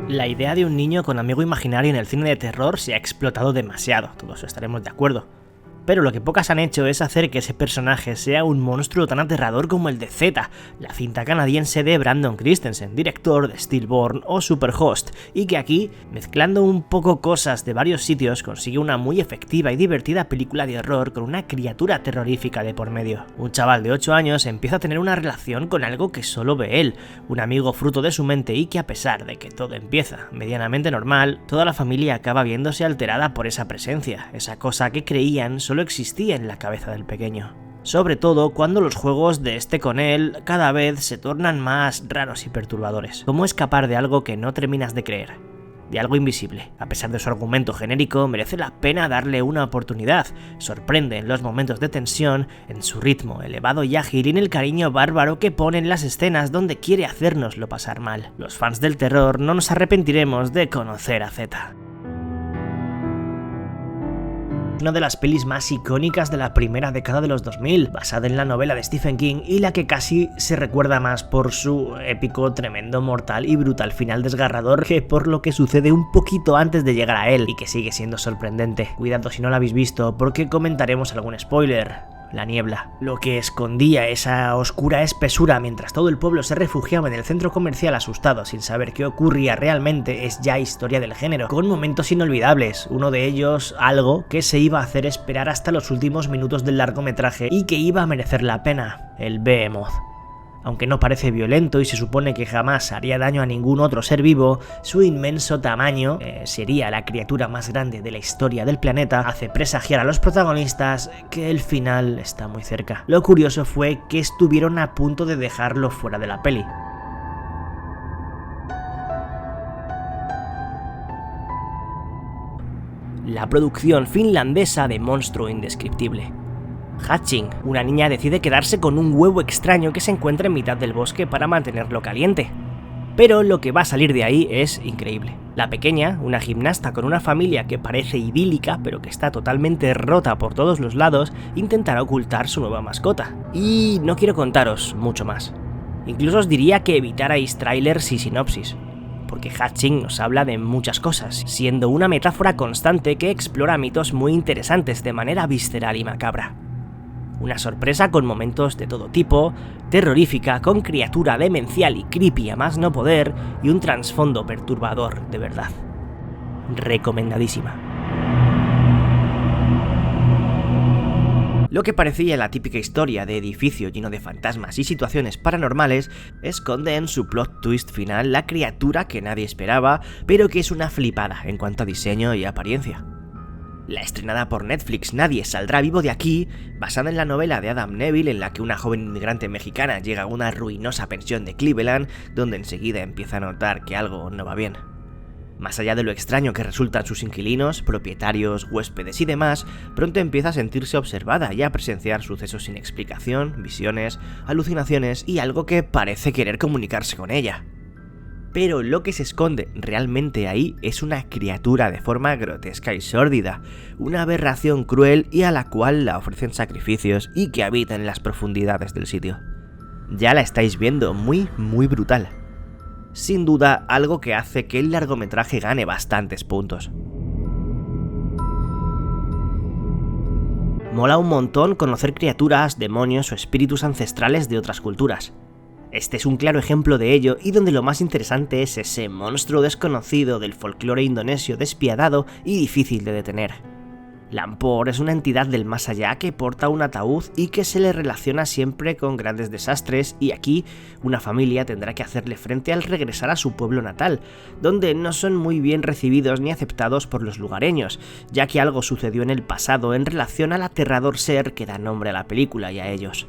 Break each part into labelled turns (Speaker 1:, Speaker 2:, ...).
Speaker 1: La idea de un niño con amigo imaginario en el cine de terror se ha explotado demasiado, todos estaremos de acuerdo. Pero lo que pocas han hecho es hacer que ese personaje sea un monstruo tan aterrador como el de Z, la cinta canadiense de Brandon Christensen, director de Stillborn o Superhost, y que aquí, mezclando un poco cosas de varios sitios, consigue una muy efectiva y divertida película de horror con una criatura terrorífica de por medio. Un chaval de 8 años empieza a tener una relación con algo que solo ve él, un amigo fruto de su mente, y que a pesar de que todo empieza medianamente normal, toda la familia acaba viéndose alterada por esa presencia, esa cosa que creían solo existía en la cabeza del pequeño. Sobre todo cuando los juegos de este con él cada vez se tornan más raros y perturbadores. ¿Cómo escapar de algo que no terminas de creer? De algo invisible. A pesar de su argumento genérico, merece la pena darle una oportunidad. Sorprende en los momentos de tensión, en su ritmo elevado y ágil y en el cariño bárbaro que pone en las escenas donde quiere hacérnoslo pasar mal. Los fans del terror no nos arrepentiremos de conocer a Z. Una de las pelis más icónicas de la primera década de los 2000, basada en la novela de Stephen King y la que casi se recuerda más por su épico, tremendo, mortal y brutal final desgarrador que por lo que sucede un poquito antes de llegar a él y que sigue siendo sorprendente. Cuidado si no la habéis visto porque comentaremos algún spoiler. La niebla. Lo que escondía esa oscura espesura mientras todo el pueblo se refugiaba en el centro comercial asustado sin saber qué ocurría realmente es ya historia del género, con momentos inolvidables, uno de ellos algo que se iba a hacer esperar hasta los últimos minutos del largometraje y que iba a merecer la pena, el Behemoth. Aunque no parece violento y se supone que jamás haría daño a ningún otro ser vivo, su inmenso tamaño, sería la criatura más grande de la historia del planeta, hace presagiar a los protagonistas que el final está muy cerca. Lo curioso fue que estuvieron a punto de dejarlo fuera de la peli. La producción finlandesa de Monstruo Indescriptible. Hatching, una niña decide quedarse con un huevo extraño que se encuentra en mitad del bosque para mantenerlo caliente. Pero lo que va a salir de ahí es increíble. La pequeña, una gimnasta con una familia que parece idílica pero que está totalmente rota por todos los lados, intentará ocultar su nueva mascota. Y no quiero contaros mucho más. Incluso os diría que evitarais trailers y sinopsis, porque Hatching nos habla de muchas cosas, siendo una metáfora constante que explora mitos muy interesantes de manera visceral y macabra. Una sorpresa con momentos de todo tipo, terrorífica, con criatura demencial y creepy a más no poder, y un trasfondo perturbador de verdad. Recomendadísima. Lo que parecía la típica historia de edificio lleno de fantasmas y situaciones paranormales, esconde en su plot twist final la criatura que nadie esperaba, pero que es una flipada en cuanto a diseño y apariencia. La estrenada por Netflix Nadie saldrá vivo de aquí, basada en la novela de Adam Neville en la que una joven inmigrante mexicana llega a una ruinosa pensión de Cleveland, donde enseguida empieza a notar que algo no va bien. Más allá de lo extraño que resultan sus inquilinos, propietarios, huéspedes y demás, pronto empieza a sentirse observada y a presenciar sucesos sin explicación, visiones, alucinaciones y algo que parece querer comunicarse con ella. Pero lo que se esconde realmente ahí es una criatura de forma grotesca y sórdida, una aberración cruel y a la cual la ofrecen sacrificios y que habita en las profundidades del sitio. Ya la estáis viendo, muy brutal. Sin duda, algo que hace que el largometraje gane bastantes puntos. Mola un montón conocer criaturas, demonios o espíritus ancestrales de otras culturas. Este es un claro ejemplo de ello y donde lo más interesante es ese monstruo desconocido del folclore indonesio despiadado y difícil de detener. Lampor es una entidad del más allá que porta un ataúd y que se le relaciona siempre con grandes desastres, y aquí una familia tendrá que hacerle frente al regresar a su pueblo natal, donde no son muy bien recibidos ni aceptados por los lugareños, ya que algo sucedió en el pasado en relación al aterrador ser que da nombre a la película y a ellos.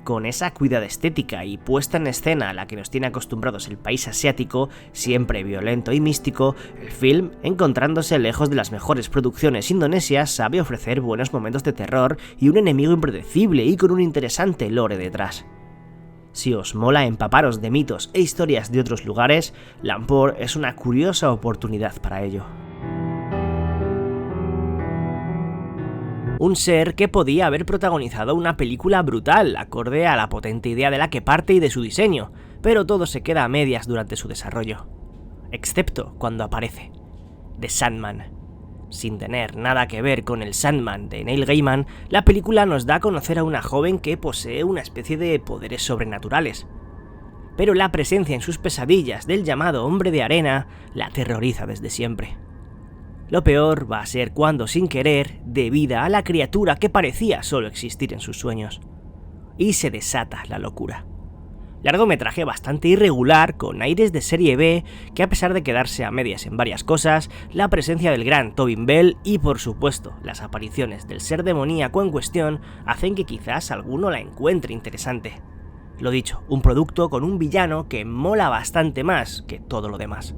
Speaker 1: Con esa cuidada estética y puesta en escena a la que nos tiene acostumbrados el país asiático, siempre violento y místico, el film, encontrándose lejos de las mejores producciones indonesias, sabe ofrecer buenos momentos de terror y un enemigo impredecible y con un interesante lore detrás. Si os mola empaparos de mitos e historias de otros lugares, Lampor es una curiosa oportunidad para ello. Un ser que podía haber protagonizado una película brutal, acorde a la potente idea de la que parte y de su diseño, pero todo se queda a medias durante su desarrollo. excepto cuando aparece: The Sandman. Sin tener nada que ver con el Sandman de Neil Gaiman, la película nos da a conocer a una joven que posee una especie de poderes sobrenaturales. Pero la presencia en sus pesadillas del llamado Hombre de Arena la aterroriza desde siempre. Lo peor va a ser cuando, sin querer, dé vida a la criatura que parecía solo existir en sus sueños. Y se desata la locura. Largometraje bastante irregular, con aires de serie B, que a pesar de quedarse a medias en varias cosas, la presencia del gran Tobin Bell y por supuesto las apariciones del ser demoníaco en cuestión hacen que quizás alguno la encuentre interesante. Lo dicho, un producto con un villano que mola bastante más que todo lo demás.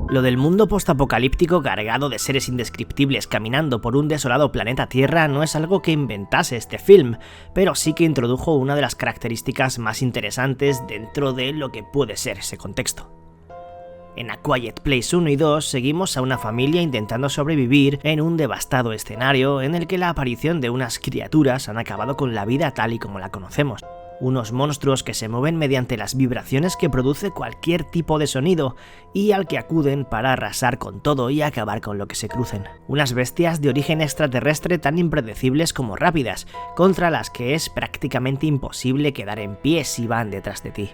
Speaker 1: Lo del mundo postapocalíptico cargado de seres indescriptibles caminando por un desolado planeta Tierra no es algo que inventase este film, pero sí que introdujo una de las características más interesantes dentro de lo que puede ser ese contexto. En A Quiet Place 1 y 2 seguimos a una familia intentando sobrevivir en un devastado escenario en el que la aparición de unas criaturas han acabado con la vida tal y como la conocemos. Unos monstruos que se mueven mediante las vibraciones que produce cualquier tipo de sonido y al que acuden para arrasar con todo y acabar con lo que se crucen. Unas bestias de origen extraterrestre tan impredecibles como rápidas, contra las que es prácticamente imposible quedar en pie si van detrás de ti.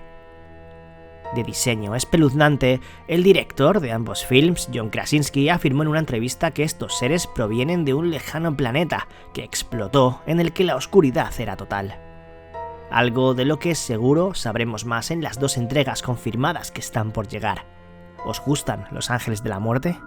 Speaker 1: De diseño espeluznante, el director de ambos films, John Krasinski, afirmó en una entrevista que estos seres provienen de un lejano planeta que explotó en el que la oscuridad era total. Algo de lo que seguro sabremos más en las 2 entregas confirmadas que están por llegar. ¿Os gustan Los Ángeles de la Muerte?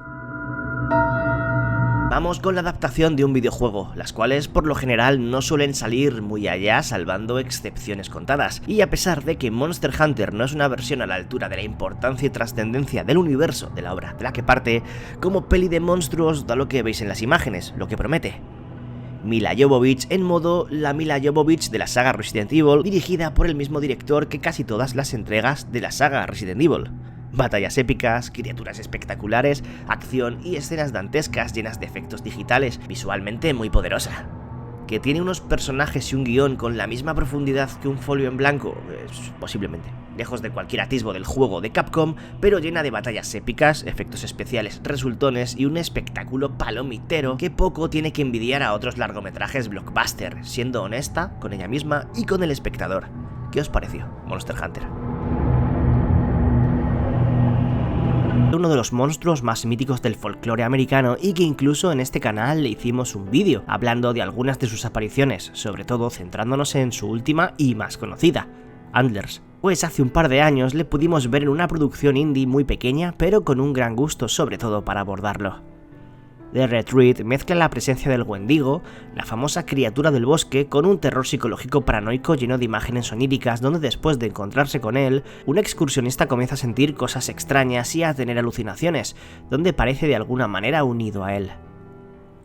Speaker 1: Vamos con la adaptación de un videojuego, las cuales por lo general no suelen salir muy allá salvando excepciones contadas, y a pesar de que Monster Hunter no es una versión a la altura de la importancia y trascendencia del universo de la obra de la que parte, como peli de monstruos da lo que veis en las imágenes, lo que promete. Milla Jovovich en modo la Milla Jovovich de la saga Resident Evil, dirigida por el mismo director que casi todas las entregas de la saga Resident Evil. Batallas épicas, criaturas espectaculares, acción y escenas dantescas llenas de efectos digitales, visualmente muy poderosa. Que tiene unos personajes y un guión con la misma profundidad que un folio en blanco, posiblemente, lejos de cualquier atisbo del juego de Capcom, pero llena de batallas épicas, efectos especiales resultones y un espectáculo palomitero que poco tiene que envidiar a otros largometrajes blockbuster, siendo honesta con ella misma y con el espectador. ¿Qué os pareció Monster Hunter? Uno de los monstruos más míticos del folclore americano y que incluso en este canal le hicimos un vídeo hablando de algunas de sus apariciones, sobre todo centrándonos en su última y más conocida, Antlers. Pues hace un par de años le pudimos ver en una producción indie muy pequeña pero con un gran gusto sobre todo para abordarlo. The Retreat mezcla la presencia del Wendigo, la famosa criatura del bosque, con un terror psicológico paranoico lleno de imágenes oníricas donde después de encontrarse con él, un excursionista comienza a sentir cosas extrañas y a tener alucinaciones, donde parece de alguna manera unido a él.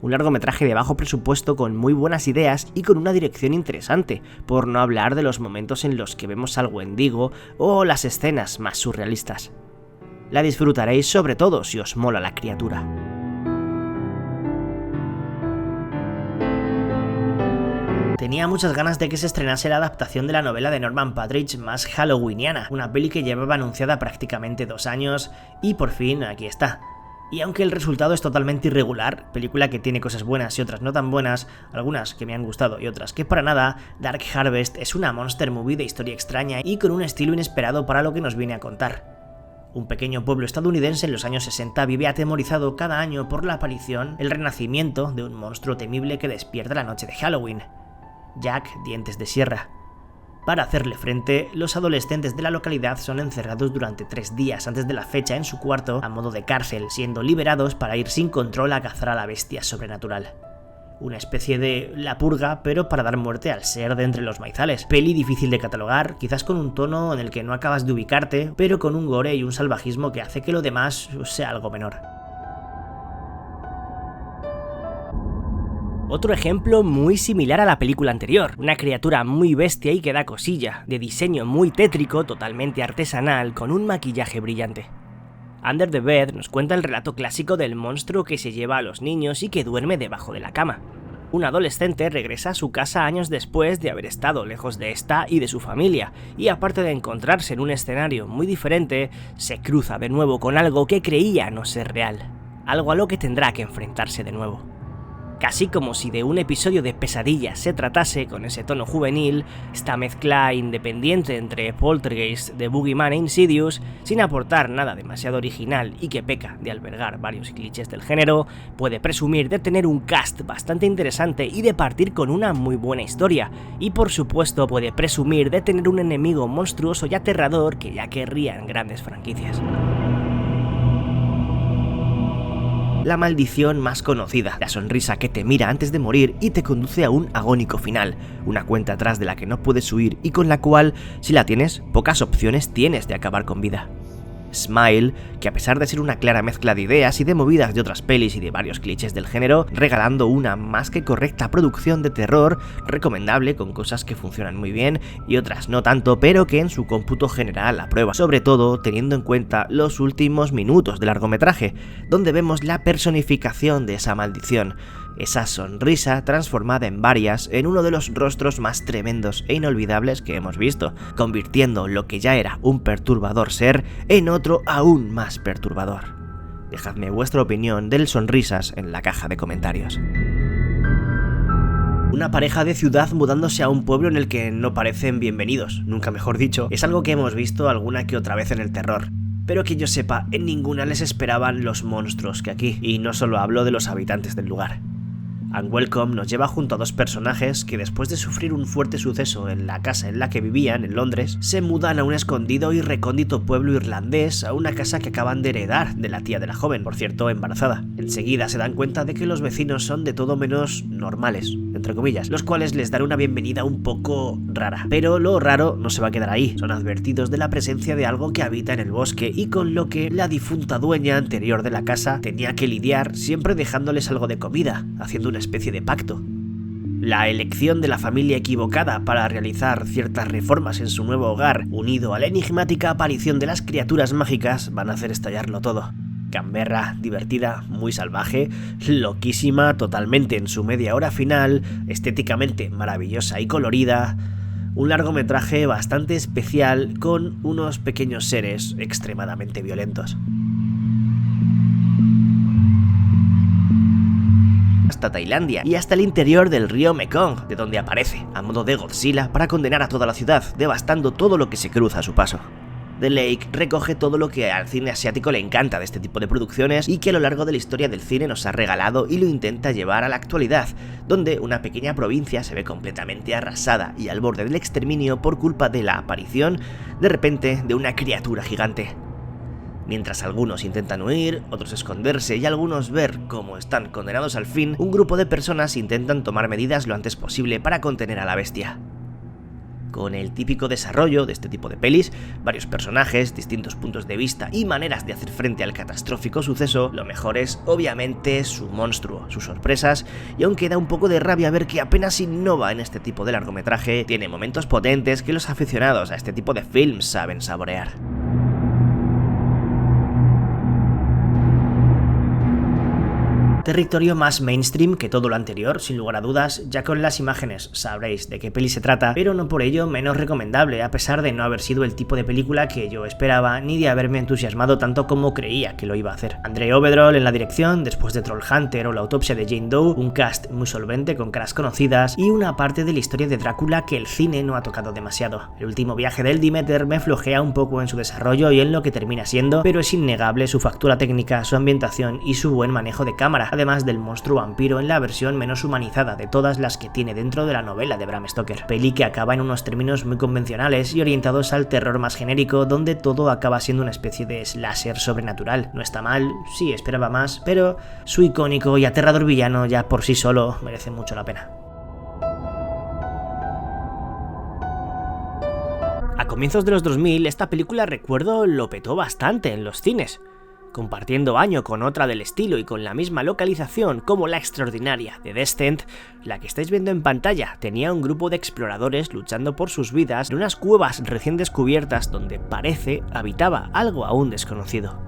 Speaker 1: Un largometraje de bajo presupuesto con muy buenas ideas y con una dirección interesante, por no hablar de los momentos en los que vemos al Wendigo o las escenas más surrealistas. La disfrutaréis sobre todo si os mola la criatura. Tenía muchas ganas de que se estrenase la adaptación de la novela de Norman Partridge más halloweeniana, una peli que llevaba anunciada prácticamente 2 años y por fin aquí está. Y aunque el resultado es totalmente irregular, película que tiene cosas buenas y otras no tan buenas, algunas que me han gustado y otras que para nada, Dark Harvest es una monster movie de historia extraña y con un estilo inesperado para lo que nos viene a contar. Un pequeño pueblo estadounidense en los años 60 vive atemorizado cada año por la aparición, el renacimiento de un monstruo temible que despierta la noche de Halloween. Jack Dientes de Sierra. Para hacerle frente, los adolescentes de la localidad son encerrados durante 3 días antes de la fecha en su cuarto a modo de cárcel, siendo liberados para ir sin control a cazar a la bestia sobrenatural. Una especie de La Purga, pero para dar muerte al ser de entre los maizales. Peli difícil de catalogar, quizás con un tono en el que no acabas de ubicarte, pero con un gore y un salvajismo que hace que lo demás sea algo menor. Otro ejemplo muy similar a la película anterior, una criatura muy bestia y que da cosilla, de diseño muy tétrico, totalmente artesanal, con un maquillaje brillante. Under the Bed nos cuenta el relato clásico del monstruo que se lleva a los niños y que duerme debajo de la cama. Un adolescente regresa a su casa años después de haber estado lejos de esta y de su familia, y aparte de encontrarse en un escenario muy diferente, se cruza de nuevo con algo que creía no ser real, algo a lo que tendrá que enfrentarse de nuevo. Casi como si de un episodio de Pesadilla se tratase, con ese tono juvenil, esta mezcla independiente entre Poltergeist, The Boogeyman e Insidious, sin aportar nada demasiado original y que peca de albergar varios clichés del género, puede presumir de tener un cast bastante interesante y de partir con una muy buena historia, y por supuesto puede presumir de tener un enemigo monstruoso y aterrador que ya querrían grandes franquicias. La maldición más conocida, la sonrisa que te mira antes de morir y te conduce a un agónico final, una cuenta atrás de la que no puedes huir y con la cual, si la tienes, pocas opciones tienes de acabar con vida. Smile, que a pesar de ser una clara mezcla de ideas y de movidas de otras pelis y de varios clichés del género, regalando una más que correcta producción de terror, recomendable con cosas que funcionan muy bien y otras no tanto, pero que en su cómputo general aprueba, sobre todo teniendo en cuenta los últimos minutos del largometraje, donde vemos la personificación de esa maldición, esa sonrisa transformada en varias en uno de los rostros más tremendos e inolvidables que hemos visto, convirtiendo lo que ya era un perturbador ser en otro aún más perturbador. Dejadme vuestra opinión del Sonrisas en la caja de comentarios. Una pareja de ciudad mudándose a un pueblo en el que no parecen bienvenidos, nunca mejor dicho, es algo que hemos visto alguna que otra vez en el terror. Pero que yo sepa, en ninguna les esperaban los monstruos que aquí, y no solo hablo de los habitantes del lugar. Unwelcome nos lleva junto a dos personajes que después de sufrir un fuerte suceso en la casa en la que vivían, en Londres, se mudan a un escondido y recóndito pueblo irlandés, a una casa que acaban de heredar de la tía de la joven, por cierto embarazada. Enseguida se dan cuenta de que los vecinos son de todo menos normales, entre comillas, los cuales les dan una bienvenida un poco rara. Pero lo raro no se va a quedar ahí, son advertidos de la presencia de algo que habita en el bosque y con lo que la difunta dueña anterior de la casa tenía que lidiar, siempre dejándoles algo de comida, haciendo una especie de pacto. La elección de la familia equivocada para realizar ciertas reformas en su nuevo hogar, unido a la enigmática aparición de las criaturas mágicas, van a hacer estallarlo todo. Gamberra, divertida, muy salvaje, loquísima totalmente en su media hora final, estéticamente maravillosa y colorida, un largometraje bastante especial con unos pequeños seres extremadamente violentos. Hasta Tailandia y hasta el interior del río Mekong, de donde aparece, a modo de Godzilla, para condenar a toda la ciudad, devastando todo lo que se cruza a su paso. The Lake recoge todo lo que al cine asiático le encanta de este tipo de producciones y que a lo largo de la historia del cine nos ha regalado y lo intenta llevar a la actualidad, donde una pequeña provincia se ve completamente arrasada y al borde del exterminio por culpa de la aparición, de repente, de una criatura gigante. Mientras algunos intentan huir, otros esconderse y algunos ver cómo están condenados al fin, un grupo de personas intentan tomar medidas lo antes posible para contener a la bestia. Con el típico desarrollo de este tipo de pelis, varios personajes, distintos puntos de vista y maneras de hacer frente al catastrófico suceso, lo mejor es obviamente su monstruo, sus sorpresas, y aunque da un poco de rabia ver que apenas innova en este tipo de largometraje, tiene momentos potentes que los aficionados a este tipo de films saben saborear. Territorio más mainstream que todo lo anterior, sin lugar a dudas, ya con las imágenes sabréis de qué peli se trata, pero no por ello menos recomendable, a pesar de no haber sido el tipo de película que yo esperaba, ni de haberme entusiasmado tanto como creía que lo iba a hacer. André Overall en la dirección, después de Trollhunter o La autopsia de Jane Doe, un cast muy solvente con caras conocidas y una parte de la historia de Drácula que el cine no ha tocado demasiado. El último viaje del Demeter me flojea un poco en su desarrollo y en lo que termina siendo, pero es innegable su factura técnica, su ambientación y su buen manejo de cámara, además del monstruo vampiro en la versión menos humanizada de todas las que tiene dentro de la novela de Bram Stoker. Peli que acaba en unos términos muy convencionales y orientados al terror más genérico, donde todo acaba siendo una especie de slasher sobrenatural. No está mal, sí esperaba más, pero su icónico y aterrador villano ya por sí solo merece mucho la pena. A comienzos de los 2000, esta película recuerdo lo petó bastante en los cines, compartiendo año con otra del estilo y con la misma localización como La Extraordinaria de Descent. La que estáis viendo en pantalla tenía un grupo de exploradores luchando por sus vidas en unas cuevas recién descubiertas donde parece habitaba algo aún desconocido.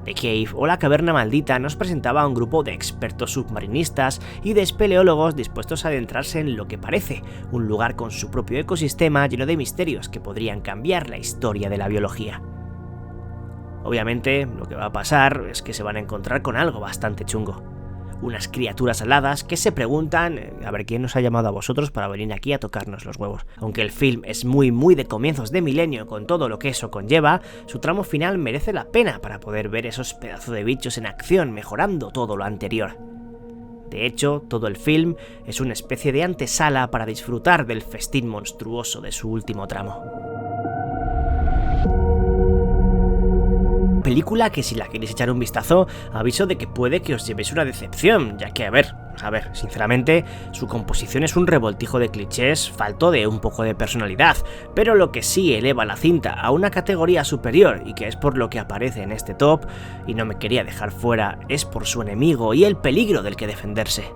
Speaker 1: The Cave o La Caverna Maldita nos presentaba a un grupo de expertos submarinistas y de espeleólogos dispuestos a adentrarse en lo que parece un lugar con su propio ecosistema lleno de misterios que podrían cambiar la historia de la biología. Obviamente, lo que va a pasar es que se van a encontrar con algo bastante chungo. Unas criaturas aladas que se preguntan a ver quién nos ha llamado a vosotros para venir aquí a tocarnos los huevos. Aunque el film es muy de comienzos de milenio con todo lo que eso conlleva, su tramo final merece la pena para poder ver esos pedazos de bichos en acción mejorando todo lo anterior. De hecho, todo el film es una especie de antesala para disfrutar del festín monstruoso de su último tramo. Película que si la queréis echar un vistazo, aviso de que puede que os llevéis una decepción, ya que a ver, sinceramente, su composición es un revoltijo de clichés falto de un poco de personalidad, pero lo que sí eleva la cinta a una categoría superior y que es por lo que aparece en este top, y no me quería dejar fuera, es por su enemigo y el peligro del que defenderse.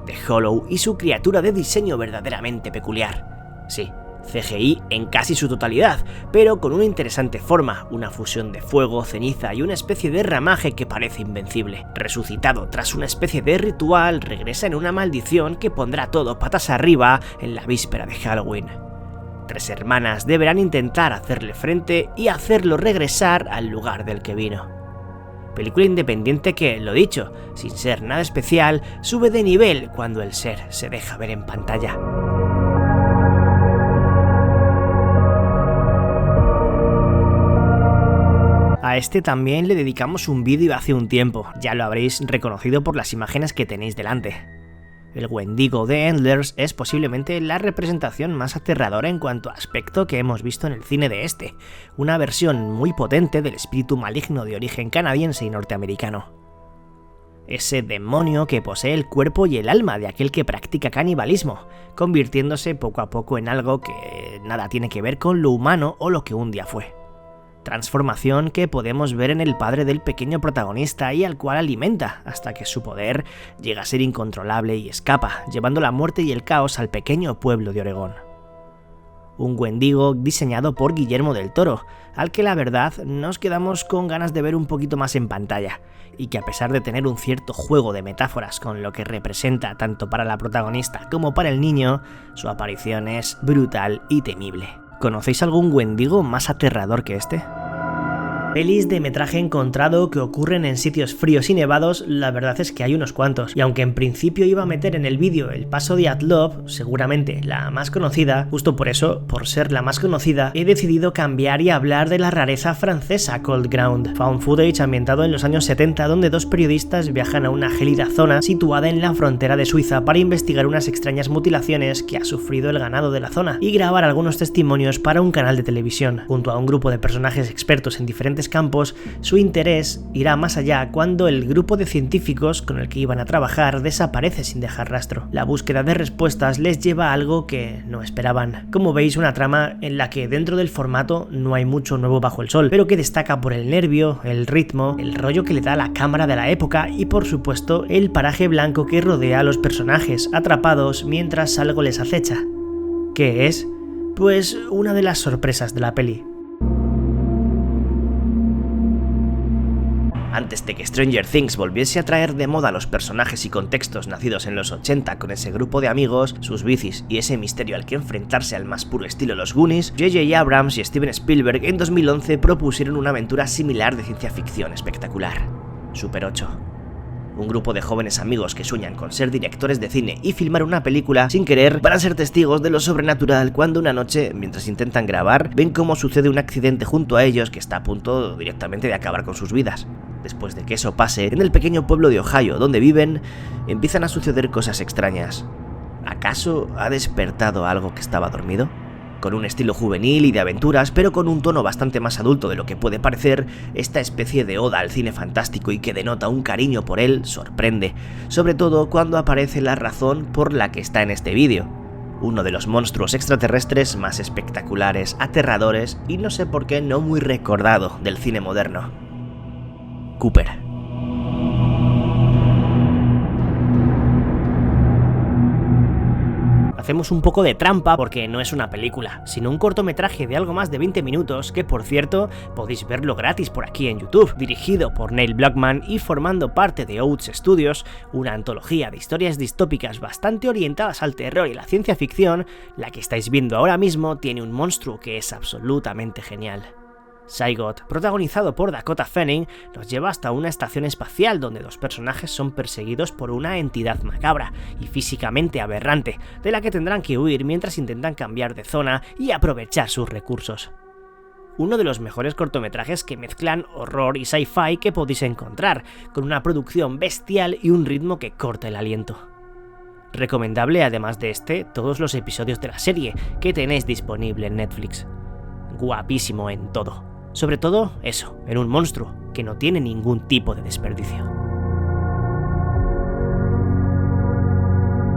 Speaker 1: The Hollow y su criatura de diseño verdaderamente peculiar. Sí, CGI en casi su totalidad, pero con una interesante forma, una fusión de fuego, ceniza y una especie de ramaje que parece invencible. Resucitado tras una especie de ritual, regresa en una maldición que pondrá todo patas arriba en la víspera de Halloween. 3 hermanas deberán intentar hacerle frente y hacerlo regresar al lugar del que vino. Película independiente que, lo dicho, sin ser nada especial, sube de nivel cuando el ser se deja ver en pantalla. A este también le dedicamos un vídeo hace un tiempo, ya lo habréis reconocido por las imágenes que tenéis delante. El Wendigo de Endlers es posiblemente la representación más aterradora en cuanto a aspecto que hemos visto en el cine de este, una versión muy potente del espíritu maligno de origen canadiense y norteamericano. Ese demonio que posee el cuerpo y el alma de aquel que practica canibalismo, convirtiéndose poco a poco en algo que nada tiene que ver con lo humano o lo que un día fue. Transformación que podemos ver en el padre del pequeño protagonista y al cual alimenta hasta que su poder llega a ser incontrolable y escapa, llevando la muerte y el caos al pequeño pueblo de Oregón. Un Wendigo diseñado por Guillermo del Toro, al que la verdad nos quedamos con ganas de ver un poquito más en pantalla, y que a pesar de tener un cierto juego de metáforas con lo que representa tanto para la protagonista como para el niño, su aparición es brutal y temible. ¿Conocéis algún Wendigo más aterrador que este? Pelis de metraje encontrado que ocurren en sitios fríos y nevados, la verdad es que hay unos cuantos, y aunque en principio iba a meter en el vídeo El Paso de Dyatlov, seguramente la más conocida, justo por eso, por ser la más conocida, he decidido cambiar y hablar de la rareza francesa Cold Ground, found footage ambientado en los años 70 donde 2 periodistas viajan a una gélida zona situada en la frontera de Suiza para investigar unas extrañas mutilaciones que ha sufrido el ganado de la zona y grabar algunos testimonios para un canal de televisión. Junto a un grupo de personajes expertos en diferentes campos, su interés irá más allá cuando el grupo de científicos con el que iban a trabajar desaparece sin dejar rastro. La búsqueda de respuestas les lleva a algo que no esperaban. Como veis, una trama en la que dentro del formato no hay mucho nuevo bajo el sol, pero que destaca por el nervio, el ritmo, el rollo que le da la cámara de la época y por supuesto el paraje blanco que rodea a los personajes atrapados mientras algo les acecha. ¿Qué es? Pues una de las sorpresas de la peli. Antes de que Stranger Things volviese a traer de moda los personajes y contextos nacidos en los 80 con ese grupo de amigos, sus bicis y ese misterio al que enfrentarse al más puro estilo los Goonies, J.J. Abrams y Steven Spielberg en 2011 propusieron una aventura similar de ciencia ficción espectacular: Super 8. Un grupo de jóvenes amigos que sueñan con ser directores de cine y filmar una película sin querer van a ser testigos de lo sobrenatural cuando una noche, mientras intentan grabar, ven cómo sucede un accidente junto a ellos que está a punto directamente de acabar con sus vidas. Después de que eso pase, en el pequeño pueblo de Ohio donde viven, empiezan a suceder cosas extrañas. ¿Acaso ha despertado algo que estaba dormido? Con un estilo juvenil y de aventuras, pero con un tono bastante más adulto de lo que puede parecer, esta especie de oda al cine fantástico y que denota un cariño por él sorprende, sobre todo cuando aparece la razón por la que está en este vídeo: uno de los monstruos extraterrestres más espectaculares, aterradores y no sé por qué no muy recordado del cine moderno: Cooper. Hacemos un poco de trampa porque no es una película, sino un cortometraje de algo más de 20 minutos que, por cierto, podéis verlo gratis por aquí en YouTube, dirigido por Neil Druckmann y formando parte de Oats Studios, una antología de historias distópicas bastante orientadas al terror y la ciencia ficción. La que estáis viendo ahora mismo tiene un monstruo que es absolutamente genial. Zygote, protagonizado por Dakota Fanning, nos lleva hasta una estación espacial donde dos personajes son perseguidos por una entidad macabra y físicamente aberrante, de la que tendrán que huir mientras intentan cambiar de zona y aprovechar sus recursos. Uno de los mejores cortometrajes que mezclan horror y sci-fi que podéis encontrar, con una producción bestial y un ritmo que corta el aliento. Recomendable, además de todos los episodios de la serie que tenéis disponible en Netflix. Guapísimo en todo. Sobre todo eso, en un monstruo que no tiene ningún tipo de desperdicio.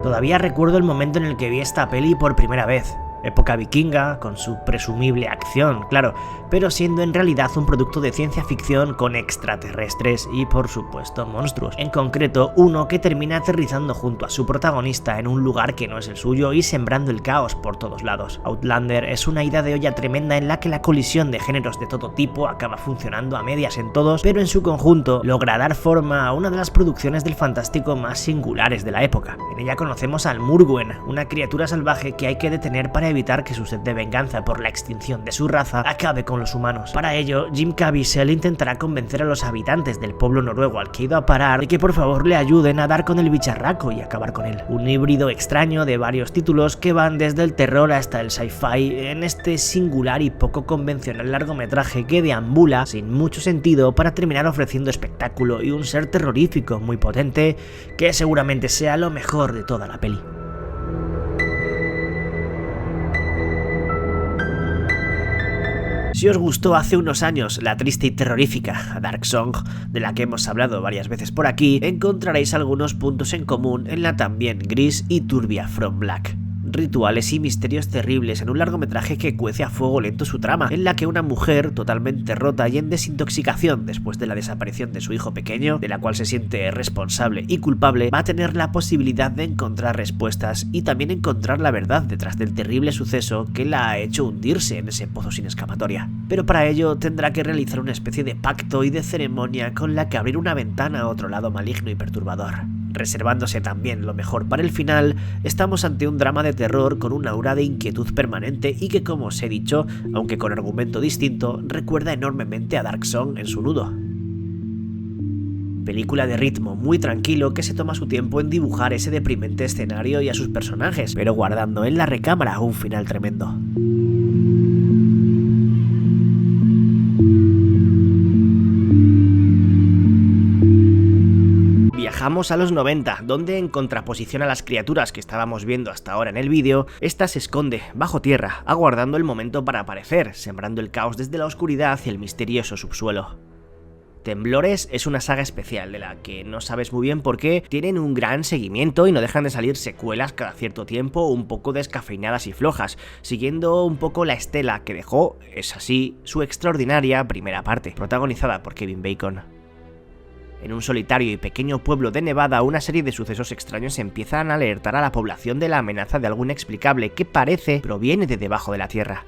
Speaker 1: Todavía recuerdo el momento en el que vi esta peli por primera vez. Época vikinga, con su presumible acción, claro, pero siendo en realidad un producto de ciencia ficción con extraterrestres y, por supuesto, monstruos. En concreto, uno que termina aterrizando junto a su protagonista en un lugar que no es el suyo y sembrando el caos por todos lados. Outlander es una ida de olla tremenda en la que la colisión de géneros de todo tipo acaba funcionando a medias en todos, pero en su conjunto logra dar forma a una de las producciones del fantástico más singulares de la época. En ella conocemos al Murguen, una criatura salvaje que hay que detener para evitar que su sed de venganza por la extinción de su raza acabe con los humanos. Para ello, Jim Caviezel intentará convencer a los habitantes del pueblo noruego al que ha ido a parar de que por favor le ayuden a dar con el bicharraco y acabar con él. Un híbrido extraño de varios títulos que van desde el terror hasta el sci-fi en este singular y poco convencional largometraje que deambula sin mucho sentido para terminar ofreciendo espectáculo y un ser terrorífico muy potente que seguramente sea lo mejor de toda la peli. Si os gustó hace unos años la triste y terrorífica Dark Song, de la que hemos hablado varias veces por aquí, encontraréis algunos puntos en común en la también gris y turbia From Black. Rituales y misterios terribles en un largometraje que cuece a fuego lento su trama, en la que una mujer totalmente rota y en desintoxicación después de la desaparición de su hijo pequeño, de la cual se siente responsable y culpable, va a tener la posibilidad de encontrar respuestas y también encontrar la verdad detrás del terrible suceso que la ha hecho hundirse en ese pozo sin escapatoria. Pero para ello tendrá que realizar una especie de pacto y de ceremonia con la que abrir una ventana a otro lado maligno y perturbador. Reservándose también lo mejor para el final, estamos ante un drama de terror con un aura de inquietud permanente y que, como os he dicho, aunque con argumento distinto, recuerda enormemente a Dark Song en su nudo. Película de ritmo muy tranquilo que se toma su tiempo en dibujar ese deprimente escenario y a sus personajes, pero guardando en la recámara un final tremendo. Viajamos a los 90, donde en contraposición a las criaturas que estábamos viendo hasta ahora en el vídeo, esta se esconde bajo tierra, aguardando el momento para aparecer, sembrando el caos desde la oscuridad hacia el misterioso subsuelo. Temblores es una saga especial de la que no sabes muy bien por qué tienen un gran seguimiento y no dejan de salir secuelas cada cierto tiempo un poco descafeinadas y flojas, siguiendo un poco la estela que dejó, es así, su extraordinaria primera parte, protagonizada por Kevin Bacon. En un solitario y pequeño pueblo de Nevada, una serie de sucesos extraños empiezan a alertar a la población de la amenaza de algo inexplicable que parece proviene de debajo de la tierra.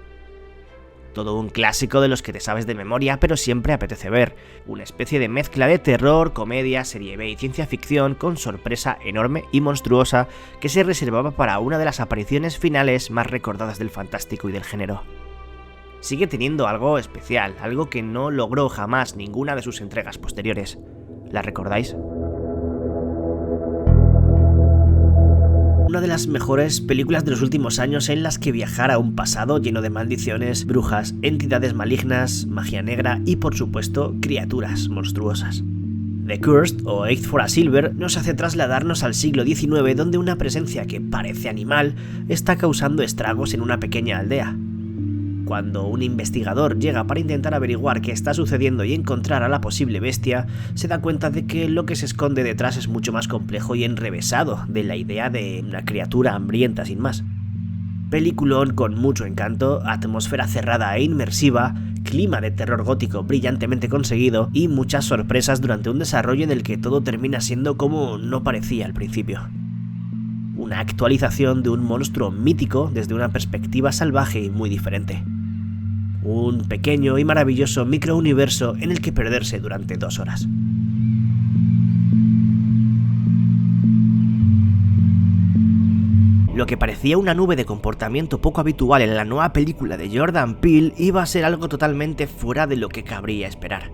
Speaker 1: Todo un clásico de los que te sabes de memoria, pero siempre apetece ver. Una especie de mezcla de terror, comedia, serie B y ciencia ficción con sorpresa enorme y monstruosa que se reservaba para una de las apariciones finales más recordadas del fantástico y del género. Sigue teniendo algo especial, algo que no logró jamás ninguna de sus entregas posteriores. ¿La recordáis? Una de las mejores películas de los últimos años en las que viajar a un pasado lleno de maldiciones, brujas, entidades malignas, magia negra y, por supuesto, criaturas monstruosas. The Cursed, o Eight for a Silver, nos hace trasladarnos al siglo XIX, donde una presencia que parece animal está causando estragos en una pequeña aldea. Cuando un investigador llega para intentar averiguar qué está sucediendo y encontrar a la posible bestia, se da cuenta de que lo que se esconde detrás es mucho más complejo y enrevesado de la idea de una criatura hambrienta sin más. Peliculón con mucho encanto, atmósfera cerrada e inmersiva, clima de terror gótico brillantemente conseguido y muchas sorpresas durante un desarrollo en el que todo termina siendo como no parecía al principio. una actualización de un monstruo mítico desde una perspectiva salvaje y muy diferente. Un pequeño y maravilloso microuniverso en el que perderse durante 2 horas. Lo que parecía una nube de comportamiento poco habitual en la nueva película de Jordan Peele iba a ser algo totalmente fuera de lo que cabría esperar.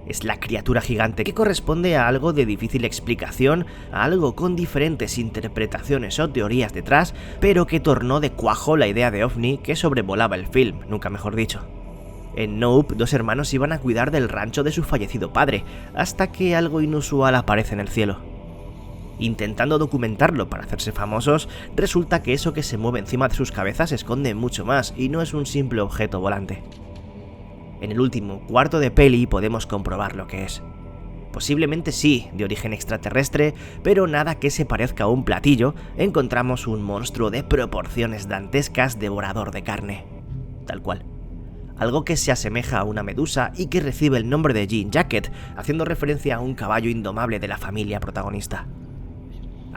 Speaker 1: Es la criatura gigante que corresponde a algo de difícil explicación, a algo con diferentes interpretaciones o teorías detrás, pero que tornó de cuajo la idea de ovni que sobrevolaba el film, nunca mejor dicho. En Nope, 2 hermanos iban a cuidar del rancho de su fallecido padre, hasta que algo inusual aparece en el cielo. Intentando documentarlo para hacerse famosos, resulta que eso que se mueve encima de sus cabezas esconde mucho más y no es un simple objeto volante. En el último cuarto de peli podemos comprobar lo que es. Posiblemente sí, de origen extraterrestre, pero nada que se parezca a un platillo, encontramos un monstruo de proporciones dantescas devorador de carne. Tal cual. Algo que se asemeja a una medusa y que recibe el nombre de Jean Jacket, haciendo referencia a un caballo indomable de la familia protagonista.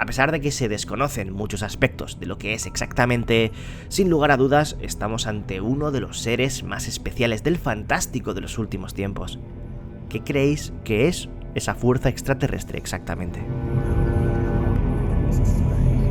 Speaker 1: A pesar de que se desconocen muchos aspectos de lo que es exactamente, sin lugar a dudas estamos ante uno de los seres más especiales del fantástico de los últimos tiempos. ¿Qué creéis que es esa fuerza extraterrestre exactamente?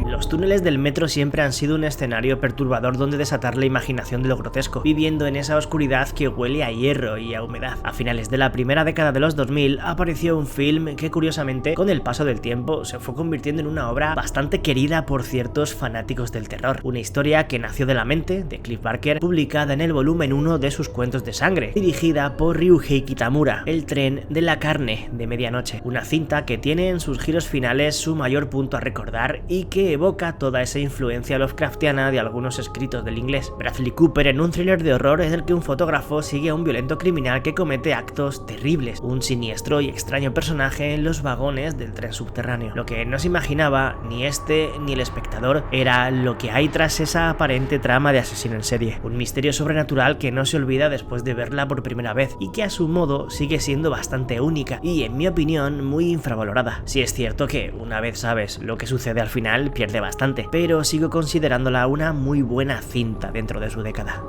Speaker 1: Los túneles del metro siempre han sido un escenario perturbador donde desatar la imaginación de lo grotesco, viviendo en esa oscuridad que huele a hierro y a humedad. A finales de la primera década de los 2000 apareció un film que curiosamente, con el paso del tiempo, se fue convirtiendo en una obra bastante querida por ciertos fanáticos del terror. Una historia que nació de la mente de Clive Barker, publicada en el volumen 1 de sus cuentos de sangre, dirigida por Ryuhei Kitamura, El tren de la carne de medianoche. Una cinta que tiene en sus giros finales su mayor punto a recordar y que evoca toda esa influencia Lovecraftiana de algunos escritos del inglés. Bradley Cooper en un thriller de horror en el que un fotógrafo sigue a un violento criminal que comete actos terribles, un siniestro y extraño personaje en los vagones del tren subterráneo. Lo que no se imaginaba ni este ni el espectador era lo que hay tras esa aparente trama de asesino en serie, un misterio sobrenatural que no se olvida después de verla por primera vez y que a su modo sigue siendo bastante única y, en mi opinión, muy infravalorada. Si es cierto que una vez sabes lo que sucede al final pierde bastante, pero sigo considerándola una muy buena cinta dentro de su década.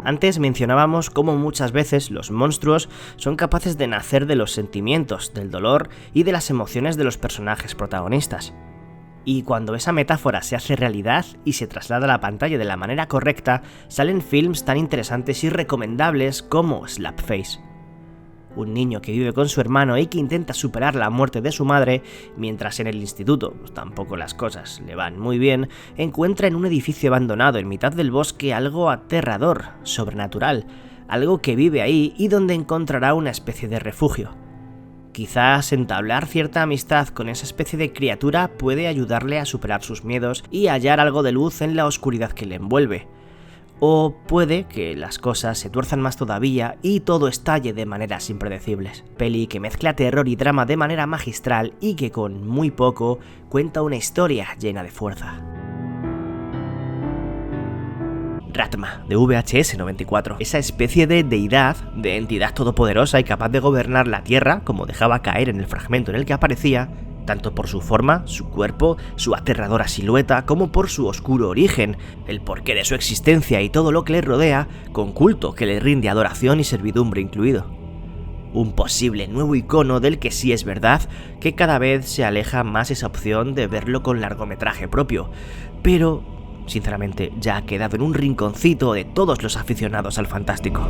Speaker 1: Antes mencionábamos cómo muchas veces los monstruos son capaces de nacer de los sentimientos, del dolor y de las emociones de los personajes protagonistas. Y cuando esa metáfora se hace realidad y se traslada a la pantalla de la manera correcta, salen films tan interesantes y recomendables como Slapface. Un niño que vive con su hermano y que intenta superar la muerte de su madre, mientras en el instituto, pues tampoco las cosas le van muy bien, encuentra en un edificio abandonado en mitad del bosque algo aterrador, sobrenatural, algo que vive ahí y donde encontrará una especie de refugio. Quizás entablar cierta amistad con esa especie de criatura puede ayudarle a superar sus miedos y hallar algo de luz en la oscuridad que le envuelve. O puede que las cosas se tuerzan más todavía y todo estalle de maneras impredecibles. Peli que mezcla terror y drama de manera magistral y que con muy poco cuenta una historia llena de fuerza. Ratma, de VHS 94, esa especie de deidad, de entidad todopoderosa y capaz de gobernar la Tierra, como dejaba caer en el fragmento en el que aparecía, tanto por su forma, su cuerpo, su aterradora silueta, como por su oscuro origen, el porqué de su existencia y todo lo que le rodea, con culto que le rinde adoración y servidumbre incluido. Un posible nuevo icono del que sí es verdad que cada vez se aleja más esa opción de verlo con largometraje propio, pero, sinceramente, ya ha quedado en un rinconcito de todos los aficionados al fantástico.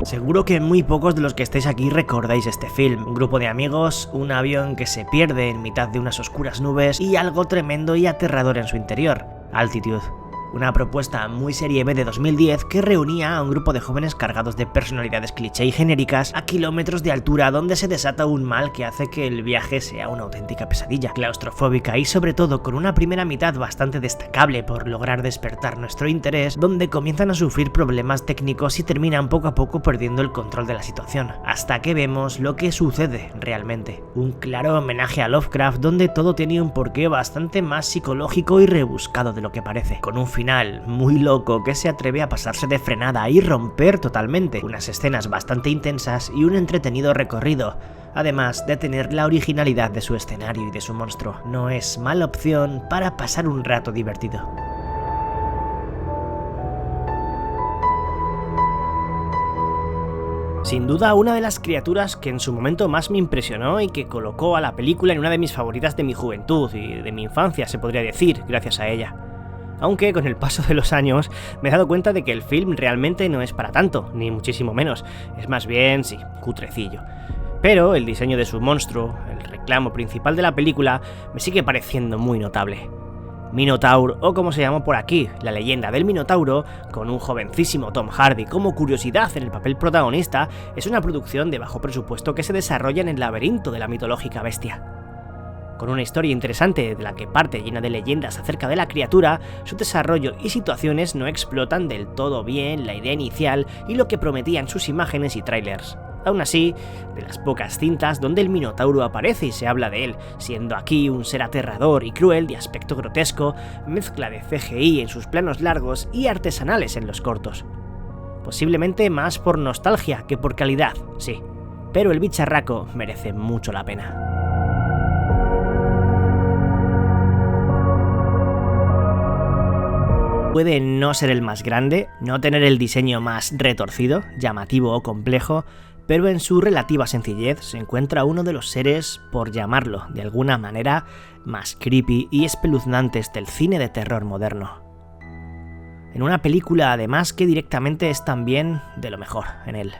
Speaker 1: Seguro que muy pocos de los que estáis aquí recordáis este film. Un grupo de amigos, un avión que se pierde en mitad de unas oscuras nubes y algo tremendo y aterrador en su interior: Altitude. Una propuesta muy serie B de 2010 que reunía a un grupo de jóvenes cargados de personalidades cliché y genéricas a kilómetros de altura, donde se desata un mal que hace que el viaje sea una auténtica pesadilla, claustrofóbica y sobre todo con una primera mitad bastante destacable por lograr despertar nuestro interés, donde comienzan a sufrir problemas técnicos y terminan poco a poco perdiendo el control de la situación, hasta que vemos lo que sucede realmente. Un claro homenaje a Lovecraft, donde todo tiene un porqué bastante más psicológico y rebuscado de lo que parece, con un final final muy loco que se atreve a pasarse de frenada y romper totalmente, unas escenas bastante intensas y un entretenido recorrido, además de tener la originalidad de su escenario y de su monstruo. No es mala opción para pasar un rato divertido. Sin duda, una de las criaturas que en su momento más me impresionó y que colocó a la película en una de mis favoritas de mi juventud y de mi infancia, se podría decir, gracias a ella. Aunque con el paso de los años me he dado cuenta de que el film realmente no es para tanto, ni muchísimo menos, es más bien, sí, cutrecillo. Pero el diseño de su monstruo, el reclamo principal de la película, me sigue pareciendo muy notable. Minotaur, o como se llamó por aquí, la leyenda del Minotauro, con un jovencísimo Tom Hardy como curiosidad en el papel protagonista, es una producción de bajo presupuesto que se desarrolla en el laberinto de la mitológica bestia. Con una historia interesante de la que parte llena de leyendas acerca de la criatura, su desarrollo y situaciones no explotan del todo bien la idea inicial y lo que prometían sus imágenes y trailers. Aún así, de las pocas cintas donde el Minotauro aparece y se habla de él, siendo aquí un ser aterrador y cruel de aspecto grotesco, mezcla de CGI en sus planos largos y artesanales en los cortos. Posiblemente más por nostalgia que por calidad, sí, pero el bicharraco merece mucho la pena. Puede no ser el más grande, no tener el diseño más retorcido, llamativo o complejo, pero en su relativa sencillez se encuentra uno de los seres, por llamarlo de alguna manera, más creepy y espeluznantes del cine de terror moderno. En una película además que directamente es también de lo mejor en él.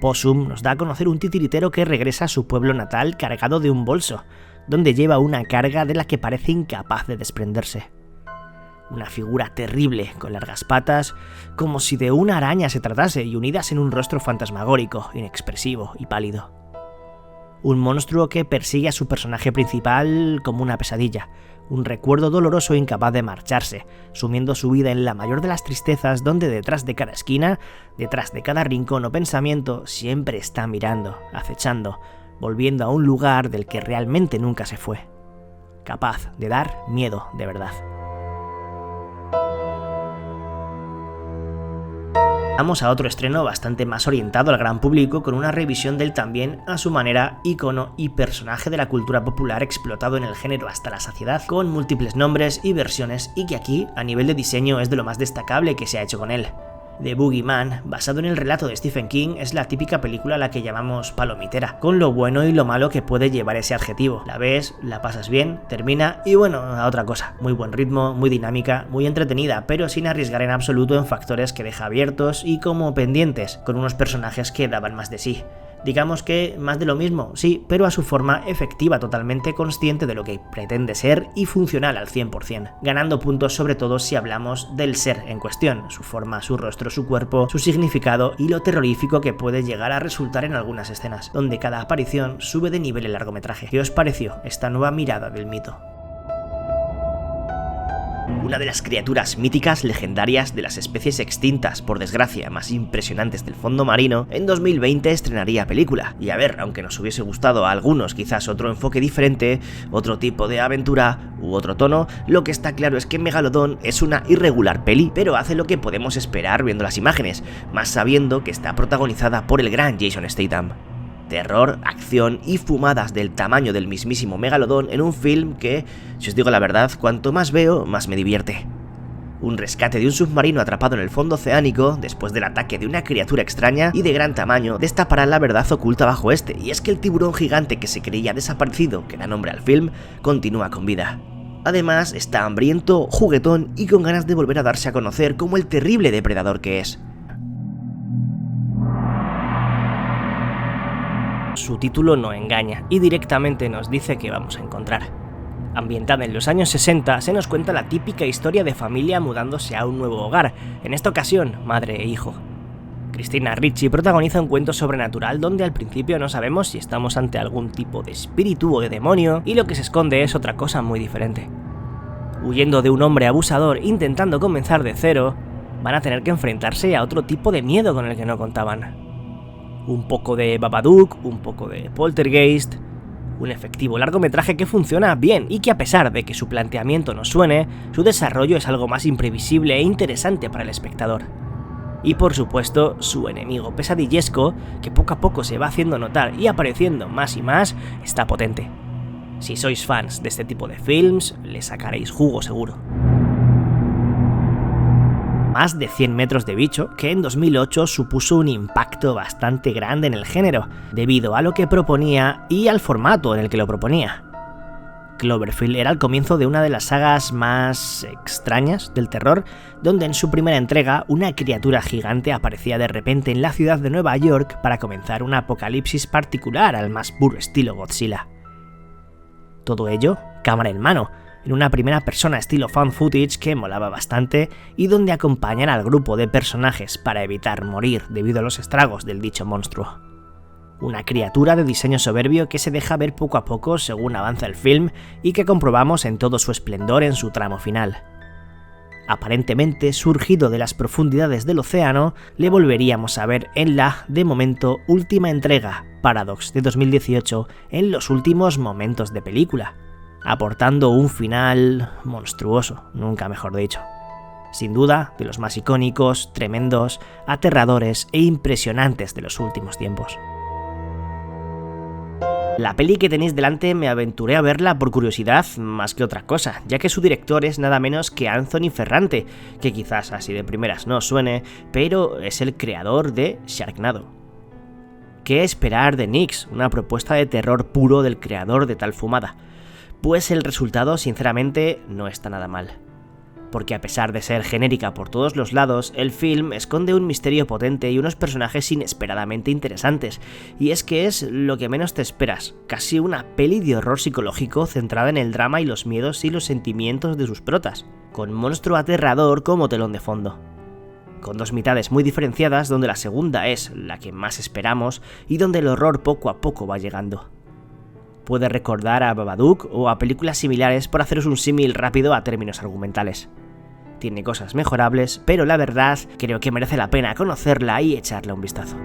Speaker 1: Possum nos da a conocer un titiritero que regresa a su pueblo natal cargado de un bolso, donde lleva una carga de la que parece incapaz de desprenderse. Una figura terrible, con largas patas, como si de una araña se tratase y unidas en un rostro fantasmagórico, inexpresivo y pálido. Un monstruo que persigue a su personaje principal como una pesadilla, un recuerdo doloroso incapaz de marcharse, sumiendo su vida en la mayor de las tristezas donde detrás de cada esquina, detrás de cada rincón o pensamiento, siempre está mirando, acechando, volviendo a un lugar del que realmente nunca se fue. Capaz de dar miedo de verdad. Vamos a otro estreno bastante más orientado al gran público, con una revisión del también, a su manera, ícono y personaje de la cultura popular explotado en el género hasta la saciedad, con múltiples nombres y versiones, y que aquí, a nivel de diseño, es de lo más destacable que se ha hecho con él. The Boogeyman, basado en el relato de Stephen King, es la típica película a la que llamamos palomitera, con lo bueno y lo malo que puede llevar ese adjetivo. La ves, la pasas bien, termina y bueno, a otra cosa. Muy buen ritmo, muy dinámica, muy entretenida, pero sin arriesgar en absoluto en factores que deja abiertos y como pendientes, con unos personajes que daban más de sí. Digamos que más de lo mismo, sí, pero a su forma efectiva, totalmente consciente de lo que pretende ser y funcional al 100%, ganando puntos sobre todo si hablamos del ser en cuestión, su forma, su rostro, su cuerpo, su significado y lo terrorífico que puede llegar a resultar en algunas escenas, donde cada aparición sube de nivel el largometraje. ¿Qué os pareció esta nueva mirada del mito? Una de las criaturas míticas legendarias de las especies extintas, por desgracia, más impresionantes del fondo marino, en 2020 estrenaría película. Y a ver, aunque nos hubiese gustado a algunos quizás otro enfoque diferente, otro tipo de aventura u otro tono, lo que está claro es que Megalodon es una irregular peli, pero hace lo que podemos esperar viendo las imágenes, más sabiendo que está protagonizada por el gran Jason Statham. Terror, acción y fumadas del tamaño del mismísimo Megalodon en un film que, si os digo la verdad, cuanto más veo, más me divierte. Un rescate de un submarino atrapado en el fondo oceánico después del ataque de una criatura extraña y de gran tamaño destapará la verdad oculta bajo este, y es que el tiburón gigante que se creía desaparecido, que da nombre al film, continúa con vida. Además, está hambriento, juguetón y con ganas de volver a darse a conocer como el terrible depredador que es. Su título no engaña y directamente nos dice que vamos a encontrar. Ambientada en los años 60, se nos cuenta la típica historia de familia mudándose a un nuevo hogar, en esta ocasión madre e hijo. Christina Ricci protagoniza un cuento sobrenatural donde al principio no sabemos si estamos ante algún tipo de espíritu o de demonio y lo que se esconde es otra cosa muy diferente. Huyendo de un hombre abusador intentando comenzar de cero, van a tener que enfrentarse a otro tipo de miedo con el que no contaban. Un poco de Babadook, un poco de Poltergeist, Un efectivo largometraje que funciona bien y que, a pesar de que su planteamiento nos suene, su desarrollo es algo más imprevisible e interesante para el espectador. Y por supuesto, su enemigo pesadillesco, que poco a poco se va haciendo notar y apareciendo más y más, está potente. Si sois fans de este tipo de films, le sacaréis jugo seguro. Más de 100 metros de bicho, que en 2008 supuso un impacto bastante grande en el género, debido a lo que proponía y al formato en el que lo proponía. Cloverfield era el comienzo de una de las sagas más extrañas del terror, donde en su primera entrega una criatura gigante aparecía de repente en la ciudad de Nueva York para comenzar un apocalipsis particular al más puro estilo Godzilla. Todo ello, cámara en mano, en una primera persona estilo found footage que molaba bastante y donde acompañan al grupo de personajes para evitar morir debido a los estragos del dicho monstruo. Una criatura de diseño soberbio que se deja ver poco a poco según avanza el film y que comprobamos en todo su esplendor en su tramo final. Aparentemente surgido de las profundidades del océano, le volveríamos a ver en la, de momento, última entrega, Paradox, de 2018, en los últimos momentos de película, aportando un final monstruoso, nunca mejor dicho. Sin duda, de los más icónicos, tremendos, aterradores e impresionantes de los últimos tiempos. La peli que tenéis delante me aventuré a verla por curiosidad más que otra cosa, ya que su director es nada menos que Anthony Ferrante, que quizás así de primeras no suene, pero es el creador de Sharknado. ¿Qué esperar de Nix, una propuesta de terror puro del creador de tal fumada? Pues el resultado, sinceramente, no está nada mal. Porque a pesar de ser genérica por todos los lados, el film esconde un misterio potente y unos personajes inesperadamente interesantes, y es que es lo que menos te esperas, casi una peli de horror psicológico centrada en el drama y los miedos y los sentimientos de sus protas, con monstruo aterrador como telón de fondo. Con dos mitades muy diferenciadas, donde la segunda es la que más esperamos y donde el horror poco a poco va llegando. Puede recordar a Babadook o a películas similares por haceros un símil rápido a términos argumentales. Tiene cosas mejorables, pero la verdad creo que merece la pena conocerla y echarle un vistazo.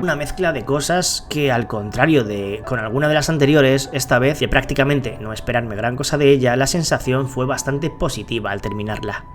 Speaker 1: Una mezcla de cosas que, al contrario de con alguna de las anteriores, esta vez, de prácticamente no esperarme gran cosa de ella, la sensación fue bastante positiva al terminarla.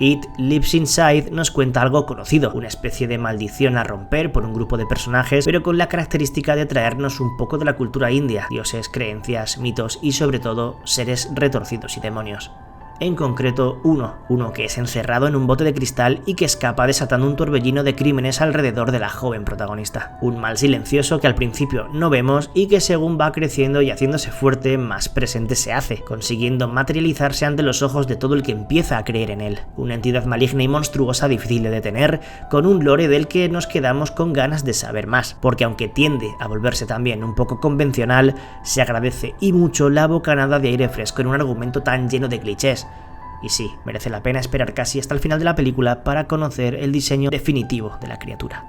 Speaker 1: It Lives Inside nos cuenta algo conocido, una especie de maldición a romper por un grupo de personajes, pero con la característica de traernos un poco de la cultura india, dioses, creencias, mitos y sobre todo seres retorcidos y demonios. En concreto, uno que es encerrado en un bote de cristal y que escapa desatando un torbellino de crímenes alrededor de la joven protagonista. Un mal silencioso que al principio no vemos y que según va creciendo y haciéndose fuerte, más presente se hace, consiguiendo materializarse ante los ojos de todo el que empieza a creer en él. Una entidad maligna y monstruosa difícil de detener, con un lore del que nos quedamos con ganas de saber más, porque aunque tiende a volverse también un poco convencional, se agradece y mucho la bocanada de aire fresco en un argumento tan lleno de clichés. Y sí, merece la pena esperar casi hasta el final de la película para conocer el diseño definitivo de la criatura.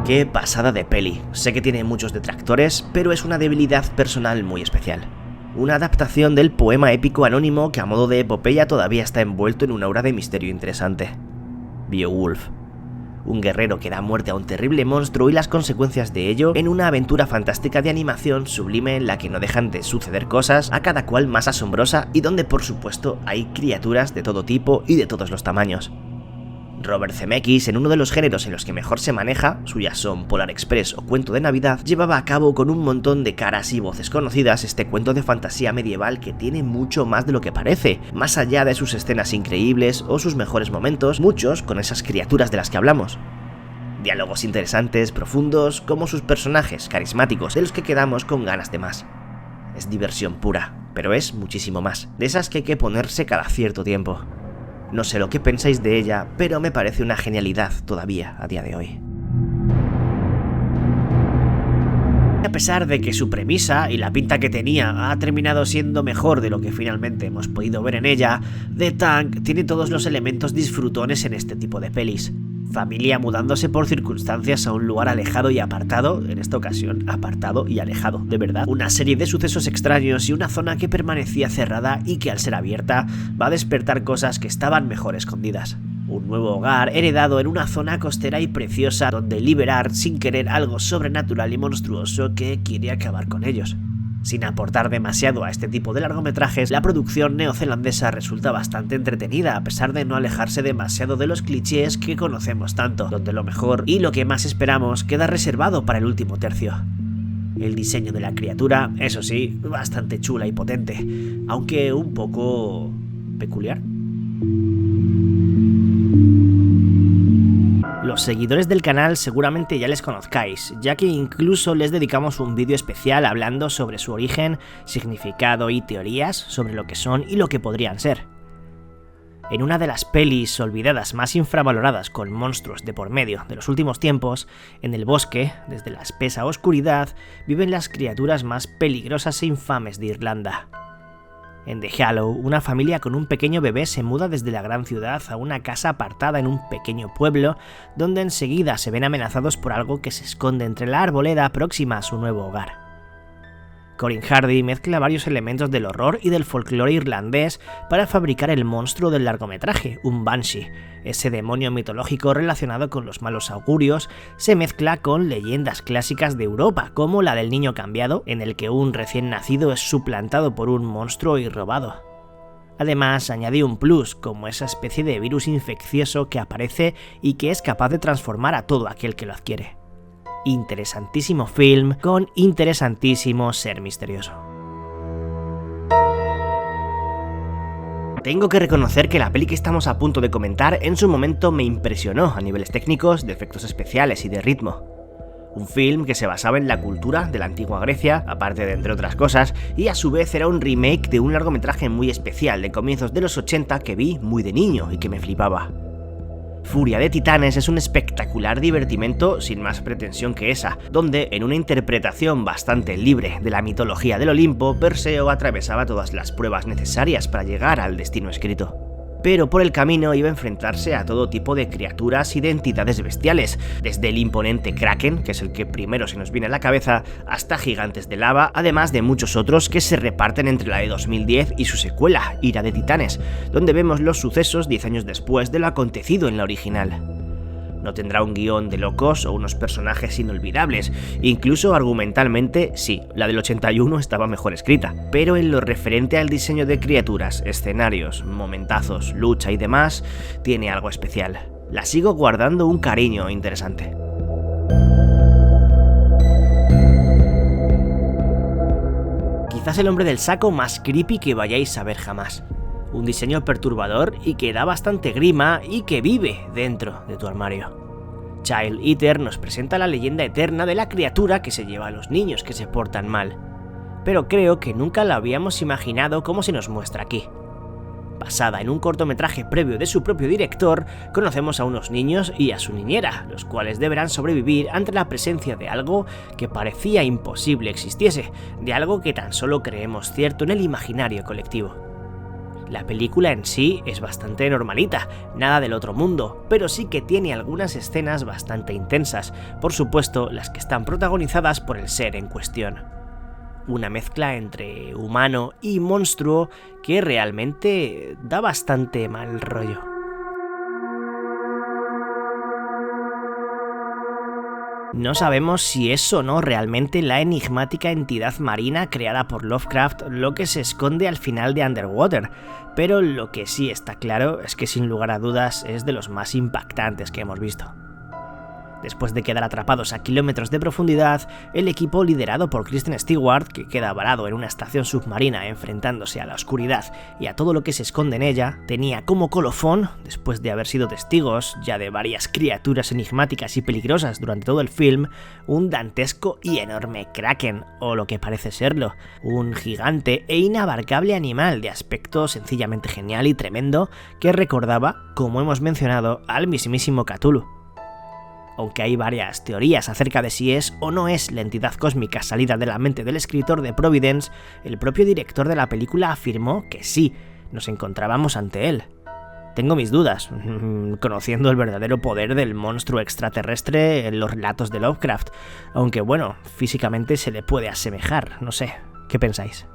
Speaker 1: Qué pasada de peli. Sé que tiene muchos detractores, pero es una debilidad personal muy especial. Una adaptación del poema épico anónimo que a modo de epopeya todavía está envuelto en una aura de misterio interesante. Beowulf. Un guerrero que da muerte a un terrible monstruo y las consecuencias de ello en una aventura fantástica de animación sublime en la que no dejan de suceder cosas, a cada cual más asombrosa y donde por supuesto hay criaturas de todo tipo y de todos los tamaños. Robert Zemeckis, en uno de los géneros en los que mejor se maneja, suyas son Polar Express o Cuento de Navidad, llevaba a cabo con un montón de caras y voces conocidas este cuento de fantasía medieval que tiene mucho más de lo que parece, más allá de sus escenas increíbles o sus mejores momentos, muchos con esas criaturas de las que hablamos. Diálogos interesantes, profundos, como sus personajes carismáticos, de los que quedamos con ganas de más. Es diversión pura, pero es muchísimo más, de esas que hay que ponerse cada cierto tiempo. No sé lo que pensáis de ella, pero me parece una genialidad todavía a día de hoy. A pesar de que su premisa y la pinta que tenía ha terminado siendo mejor de lo que finalmente hemos podido ver en ella, The Tank tiene todos los elementos disfrutones en este tipo de pelis. Familia mudándose por circunstancias a un lugar alejado y apartado, en esta ocasión apartado y alejado, de verdad. Una serie de sucesos extraños y una zona que permanecía cerrada y que al ser abierta va a despertar cosas que estaban mejor escondidas. Un nuevo hogar heredado en una zona costera y preciosa donde liberar sin querer algo sobrenatural y monstruoso que quiere acabar con ellos. Sin aportar demasiado a este tipo de largometrajes, la producción neozelandesa resulta bastante entretenida a pesar de no alejarse demasiado de los clichés que conocemos tanto, donde lo mejor y lo que más esperamos queda reservado para el último tercio. El diseño de la criatura, eso sí, bastante chula y potente, aunque un poco peculiar. Los seguidores del canal seguramente ya les conozcáis, ya que incluso les dedicamos un vídeo especial hablando sobre su origen, significado y teorías sobre lo que son y lo que podrían ser. En una de las pelis olvidadas más infravaloradas con monstruos de por medio de los últimos tiempos, en el bosque, desde la espesa oscuridad, viven las criaturas más peligrosas e infames de Irlanda. En The Hallow, una familia con un pequeño bebé se muda desde la gran ciudad a una casa apartada en un pequeño pueblo, donde enseguida se ven amenazados por algo que se esconde entre la arboleda próxima a su nuevo hogar. Corin Hardy mezcla varios elementos del horror y del folclore irlandés para fabricar el monstruo del largometraje, un Banshee. Ese demonio mitológico relacionado con los malos augurios se mezcla con leyendas clásicas de Europa, como la del niño cambiado, en el que un recién nacido es suplantado por un monstruo y robado. Además, añade un plus, como esa especie de virus infeccioso que aparece y que es capaz de transformar a todo aquel que lo adquiere. Interesantísimo film con interesantísimo ser misterioso. Tengo que reconocer que la peli que estamos a punto de comentar en su momento me impresionó a niveles técnicos, de efectos especiales y de ritmo. Un film que se basaba en la cultura de la antigua Grecia, aparte de entre otras cosas, y a su vez era un remake de un largometraje muy especial de comienzos de los 80 que vi muy de niño y que me flipaba. Furia de Titanes es un espectacular divertimento sin más pretensión que esa, donde, en una interpretación bastante libre de la mitología del Olimpo, Perseo atravesaba todas las pruebas necesarias para llegar al destino escrito. Pero por el camino iba a enfrentarse a todo tipo de criaturas y de entidades bestiales, desde el imponente Kraken, que es el que primero se nos viene a la cabeza, hasta gigantes de lava, además de muchos otros que se reparten entre la de 2010 y su secuela, Ira de Titanes, donde vemos los sucesos 10 años después de lo acontecido en la original. No tendrá un guión de locos o unos personajes inolvidables, incluso argumentalmente sí, la del 81 estaba mejor escrita, pero en lo referente al diseño de criaturas, escenarios, momentazos, lucha y demás, tiene algo especial. La sigo guardando un cariño interesante. Quizás el hombre del saco más creepy que vayáis a ver jamás. Un diseño perturbador y que da bastante grima y que vive dentro de tu armario. Child Eater nos presenta la leyenda eterna de la criatura que se lleva a los niños que se portan mal, pero creo que nunca la habíamos imaginado como se nos muestra aquí. Basada en un cortometraje previo de su propio director, conocemos a unos niños y a su niñera, los cuales deberán sobrevivir ante la presencia de algo que parecía imposible existiese, de algo que tan solo creemos cierto en el imaginario colectivo. La película en sí es bastante normalita, nada del otro mundo, pero sí que tiene algunas escenas bastante intensas, por supuesto las que están protagonizadas por el ser en cuestión. Una mezcla entre humano y monstruo que realmente da bastante mal rollo. No sabemos si es o no realmente la enigmática entidad marina creada por Lovecraft lo que se esconde al final de Underwater, pero lo que sí está claro es que sin lugar a dudas es de los más impactantes que hemos visto. Después de quedar atrapados a kilómetros de profundidad, el equipo liderado por Kristen Stewart, que queda varado en una estación submarina enfrentándose a la oscuridad y a todo lo que se esconde en ella, tenía como colofón, después de haber sido testigos ya de varias criaturas enigmáticas y peligrosas durante todo el film, un dantesco y enorme kraken, o lo que parece serlo, un gigante e inabarcable animal de aspecto sencillamente genial y tremendo que recordaba, como hemos mencionado, al mismísimo Cthulhu. Aunque hay varias teorías acerca de si es o no es la entidad cósmica salida de la mente del escritor de Providence, el propio director de la película afirmó que sí, nos encontrábamos ante él. Tengo mis dudas, conociendo el verdadero poder del monstruo extraterrestre en los relatos de Lovecraft, aunque bueno, físicamente se le puede asemejar, no sé, ¿qué pensáis?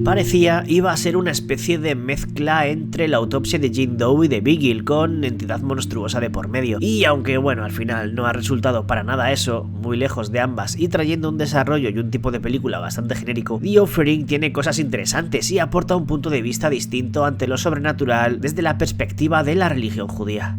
Speaker 1: Parecía iba a ser una especie de mezcla entre La autopsia de Jane Doe y de Vigil, con entidad monstruosa de por medio. Y aunque bueno, al final no ha resultado para nada eso, muy lejos de ambas y trayendo un desarrollo y un tipo de película bastante genérico, The Offering tiene cosas interesantes y aporta un punto de vista distinto ante lo sobrenatural desde la perspectiva de la religión judía.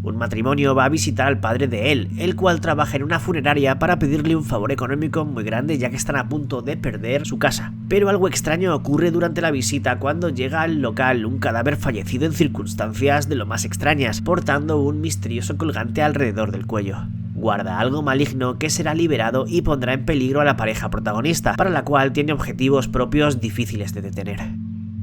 Speaker 1: Un matrimonio va a visitar al padre de él, el cual trabaja en una funeraria para pedirle un favor económico muy grande ya que están a punto de perder su casa. Pero algo extraño ocurre durante la visita cuando llega al local un cadáver fallecido en circunstancias de lo más extrañas, portando un misterioso colgante alrededor del cuello. Guarda algo maligno que será liberado y pondrá en peligro a la pareja protagonista, para la cual tiene objetivos propios difíciles de detener.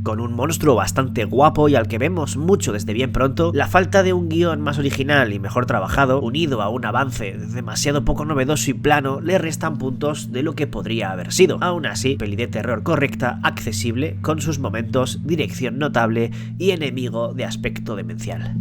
Speaker 1: Con un monstruo bastante guapo y al que vemos mucho desde bien pronto, la falta de un guión más original y mejor trabajado, unido a un avance demasiado poco novedoso y plano, le restan puntos de lo que podría haber sido. Aún así, peli de terror correcta, accesible, con sus momentos, dirección notable y enemigo de aspecto demencial.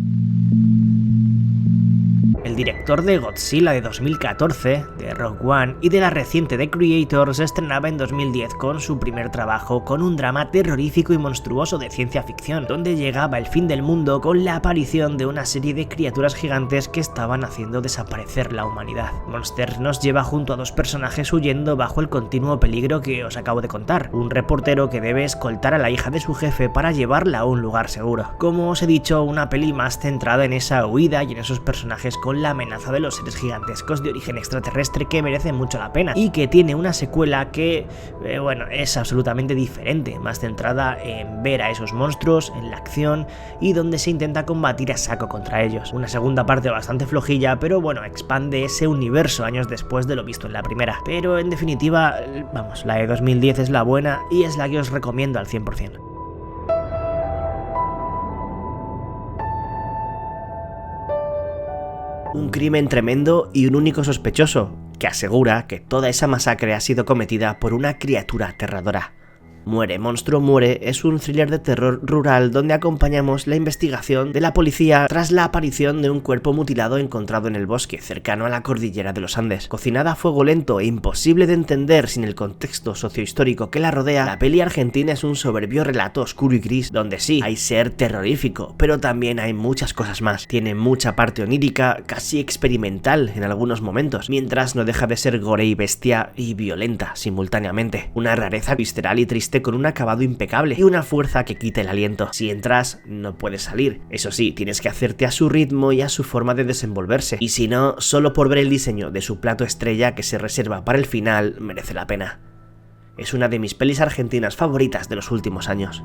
Speaker 1: El director de Godzilla de 2014, de Rogue One y de la reciente The Creator se estrenaba en 2010 con su primer trabajo con un drama terrorífico y monstruoso de ciencia ficción, donde llegaba el fin del mundo con la aparición de una serie de criaturas gigantes que estaban haciendo desaparecer la humanidad. Monsters nos lleva junto a dos personajes huyendo bajo el continuo peligro que os acabo de contar, un reportero que debe escoltar a la hija de su jefe para llevarla a un lugar seguro. Como os he dicho, una peli más centrada en esa huida y en esos personajes con la amenaza de los seres gigantescos de origen extraterrestre que merece mucho la pena y que tiene una secuela que, bueno, es absolutamente diferente, más centrada en ver a esos monstruos, en la acción y donde se intenta combatir a saco contra ellos. Una segunda parte bastante flojilla, pero bueno, expande ese universo años después de lo visto en la primera. Pero en definitiva, vamos, la de 2010 es la buena y es la que os recomiendo al 100%. Un crimen tremendo y un único sospechoso, que asegura que toda esa masacre ha sido cometida por una criatura aterradora. Muere, monstruo, muere es un thriller de terror rural donde acompañamos la investigación de la policía tras la aparición de un cuerpo mutilado encontrado en el bosque cercano a la cordillera de los Andes. Cocinada a fuego lento e imposible de entender sin el contexto sociohistórico que la rodea, la peli argentina es un soberbio relato oscuro y gris donde sí, hay ser terrorífico, pero también hay muchas cosas más. Tiene mucha parte onírica, casi experimental en algunos momentos, mientras no deja de ser gore y bestia y violenta simultáneamente. Una rareza visceral y triste con un acabado impecable y una fuerza que quita el aliento. Si entras, no puedes salir. Eso sí, tienes que hacerte a su ritmo y a su forma de desenvolverse. Y si no, solo por ver el diseño de su plato estrella que se reserva para el final, merece la pena. Es una de mis pelis argentinas favoritas de los últimos años.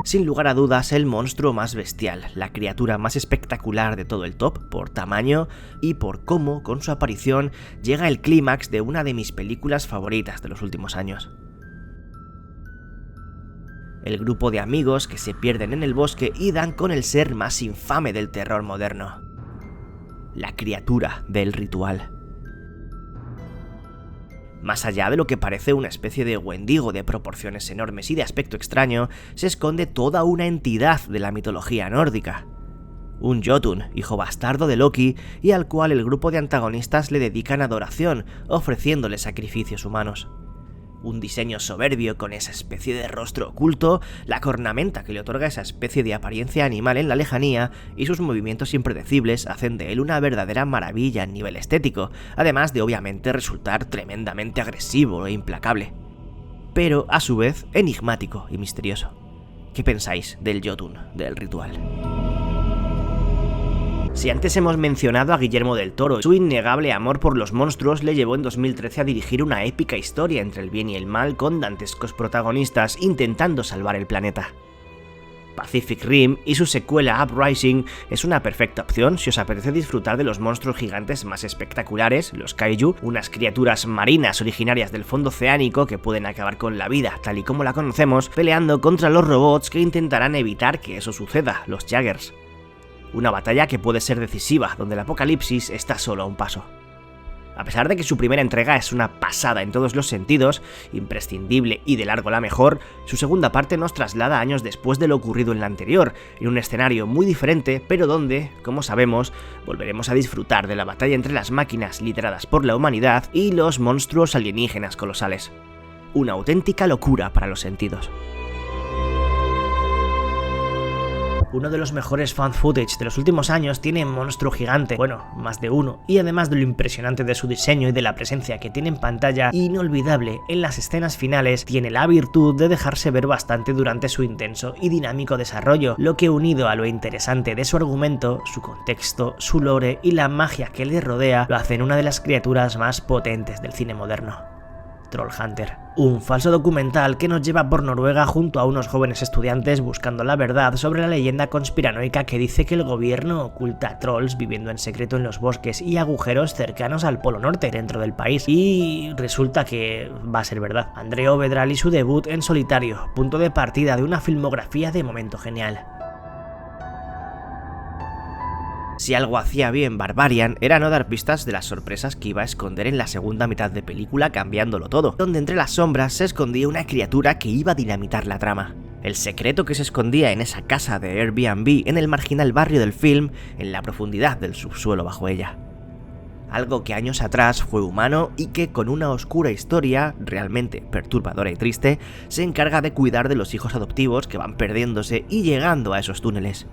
Speaker 1: Sin lugar a dudas, el monstruo más bestial, la criatura más espectacular de todo el top, por tamaño y por cómo, con su aparición, llega el clímax de una de mis películas favoritas de los últimos años. El grupo de amigos que se pierden en el bosque y dan con el ser más infame del terror moderno. La criatura del ritual. Más allá de lo que parece una especie de Wendigo de proporciones enormes y de aspecto extraño, se esconde toda una entidad de la mitología nórdica. Un Jotun, hijo bastardo de Loki, y al cual el grupo de antagonistas le dedican adoración, ofreciéndole sacrificios humanos. Un diseño soberbio con esa especie de rostro oculto, la cornamenta que le otorga esa especie de apariencia animal en la lejanía y sus movimientos impredecibles hacen de él una verdadera maravilla a nivel estético, además de obviamente resultar tremendamente agresivo e implacable. Pero a su vez enigmático y misterioso. ¿Qué pensáis del Jotun, del ritual? Si antes hemos mencionado a Guillermo del Toro, su innegable amor por los monstruos le llevó en 2013 a dirigir una épica historia entre el bien y el mal con dantescos protagonistas intentando salvar el planeta. Pacific Rim y su secuela Uprising es una perfecta opción si os apetece disfrutar de los monstruos gigantes más espectaculares, los kaiju, unas criaturas marinas originarias del fondo oceánico que pueden acabar con la vida tal y como la conocemos, peleando contra los robots que intentarán evitar que eso suceda, los Jaggers. Una batalla que puede ser decisiva, donde el apocalipsis está solo a un paso. A pesar de que su primera entrega es una pasada en todos los sentidos, imprescindible y de largo la mejor, su segunda parte nos traslada años después de lo ocurrido en la anterior, en un escenario muy diferente, pero donde, como sabemos, volveremos a disfrutar de la batalla entre las máquinas lideradas por la humanidad y los monstruos alienígenas colosales. Una auténtica locura para los sentidos. Uno de los mejores found footage de los últimos años tiene Monstruo Gigante, bueno, más de uno, y además de lo impresionante de su diseño y de la presencia que tiene en pantalla, inolvidable en las escenas finales, tiene la virtud de dejarse ver bastante durante su intenso y dinámico desarrollo, lo que unido a lo interesante de su argumento, su contexto, su lore y la magia que le rodea, lo hacen una de las criaturas más potentes del cine moderno. Trollhunter, un falso documental que nos lleva por Noruega junto a unos jóvenes estudiantes buscando la verdad sobre la leyenda conspiranoica que dice que el gobierno oculta trolls viviendo en secreto en los bosques y agujeros cercanos al Polo Norte dentro del país, y resulta que va a ser verdad. André Ovedral y su debut en solitario, punto de partida de una filmografía de momento genial. Si algo hacía bien Barbarian era no dar pistas de las sorpresas que iba a esconder en la segunda mitad de película, cambiándolo todo, donde entre las sombras se escondía una criatura que iba a dinamitar la trama. El secreto que se escondía en esa casa de Airbnb en el marginal barrio del film, en la profundidad del subsuelo bajo ella. Algo que años atrás fue humano y que con una oscura historia, realmente perturbadora y triste, se encarga de cuidar de los hijos adoptivos que van perdiéndose y llegando a esos túneles.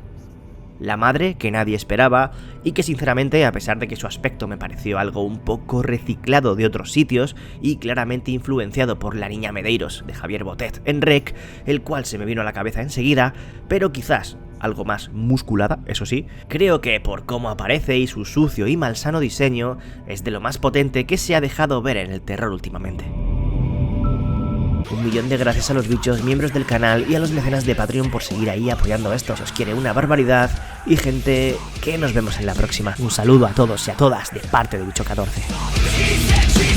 Speaker 1: La madre que nadie esperaba y que sinceramente, a pesar de que su aspecto me pareció algo un poco reciclado de otros sitios y claramente influenciado por La niña Medeiros de Javier Botet en REC, el cual se me vino a la cabeza enseguida, pero quizás algo más musculada, eso sí, creo que por cómo aparece y su sucio y malsano diseño es de lo más potente que se ha dejado ver en el terror últimamente. 1.000.000 de gracias a los bichos, miembros del canal y a los mecenas de Patreon por seguir ahí apoyando esto. Se os quiere una barbaridad y gente, que nos vemos en la próxima. Un saludo a todos y a todas de parte de Bicho14.